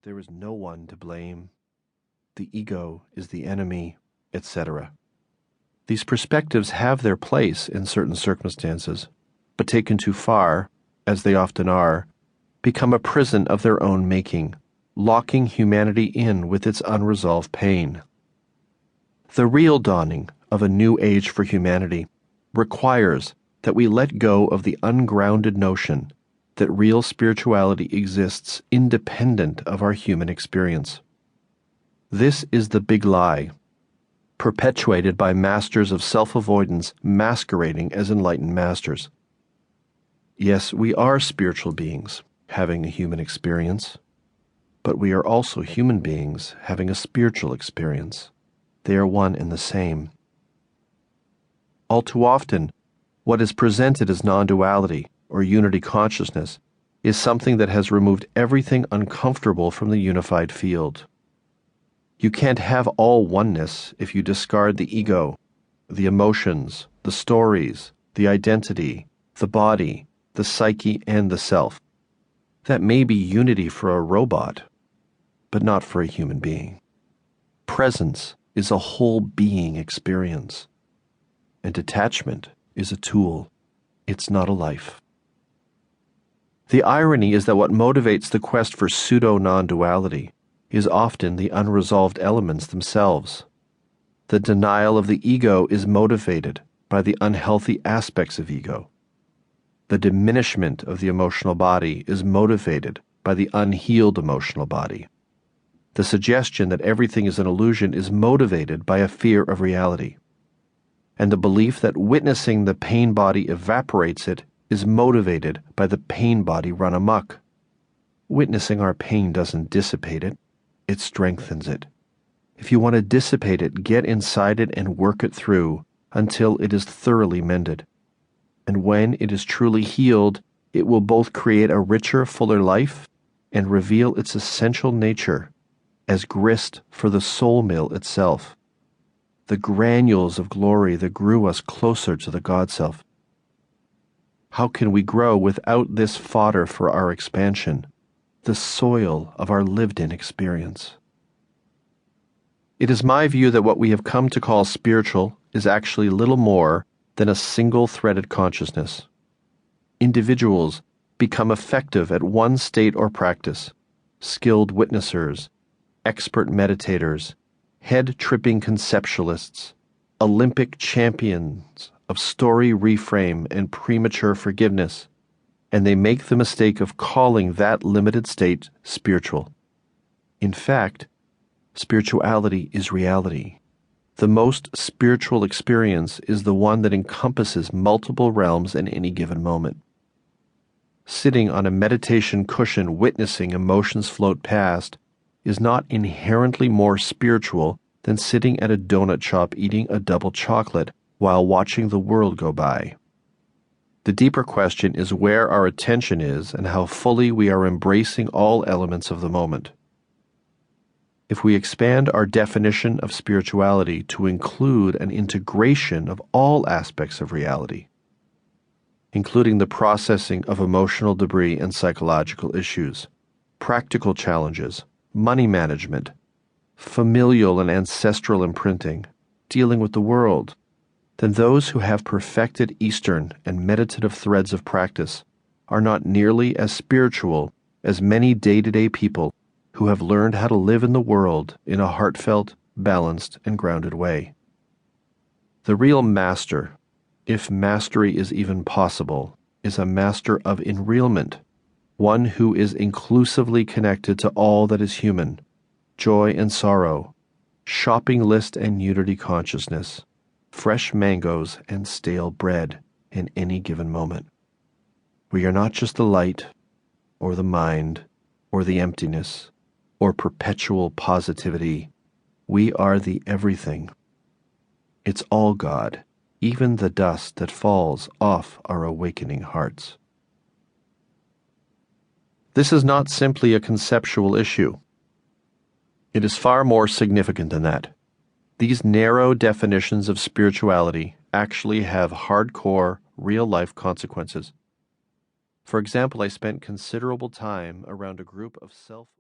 there is no one to blame, the ego is the enemy, etc. These perspectives have their place in certain circumstances, but taken too far, as they often are, become a prison of their own making, locking humanity in with its unresolved pain. The real dawning of a new age for humanity requires that we let go of the ungrounded notion that real spirituality exists independent of our human experience. This is the big lie, perpetuated by masters of self-avoidance masquerading as enlightened masters. Yes, we are spiritual beings having a human experience, but we are also human beings having a spiritual experience. They are one and the same. All too often, what is presented as non-duality or unity consciousness is something that has removed everything uncomfortable from the unified field. You can't have all oneness if you discard the ego, the emotions, the stories, the identity, the body, the psyche, and the self. That may be unity for a robot, but not for a human being. Presence is a whole being experience, and detachment is a tool. It's not a life. The irony is that what motivates the quest for pseudo-non-duality is often the unresolved elements themselves. The denial of the ego is motivated by the unhealthy aspects of ego. The diminishment of the emotional body is motivated by the unhealed emotional body. The suggestion that everything is an illusion is motivated by a fear of reality. And the belief that witnessing the pain body evaporates it is motivated by the pain body run amok. Witnessing our pain doesn't dissipate it, it strengthens it. If you want to dissipate it, get inside it and work it through until it is thoroughly mended. And when it is truly healed, it will both create a richer, fuller life and reveal its essential nature as grist for the soul mill itself, the granules of glory that grew us closer to the God Self. How can we grow without this fodder for our expansion, the soil of our lived-in experience? It is my view that what we have come to call spiritual is actually little more than a single-threaded consciousness. Individuals become effective at one state or practice, skilled witnessers, expert meditators, head-tripping conceptualists, Olympic champions of story reframe and premature forgiveness, and they make the mistake of calling that limited state spiritual. In fact, spirituality is reality. The most spiritual experience is the one that encompasses multiple realms in any given moment. Sitting on a meditation cushion witnessing emotions float past is not inherently more spiritual than sitting at a donut shop eating a double chocolate while watching the world go by. The deeper question is where our attention is and how fully we are embracing all elements of the moment. If we expand our definition of spirituality to include an integration of all aspects of reality, including the processing of emotional debris and psychological issues, practical challenges, money management, familial and ancestral imprinting, dealing with the world, then those who have perfected Eastern and meditative threads of practice are not nearly as spiritual as many day-to-day people who have learned how to live in the world in a heartfelt, balanced, and grounded way. The real master, if mastery is even possible, is a master of enrealment, one who is inclusively connected to all that is human, joy and sorrow, shopping list and unity consciousness, fresh mangoes and stale bread in any given moment. We are not just the light, or the mind, or the emptiness, or perpetual positivity. We are the everything. It's all God, even the dust that falls off our awakening hearts. This is not simply a conceptual issue. It is far more significant than that. These narrow definitions of spirituality actually have hardcore, real-life consequences. For example, I spent considerable time around a group of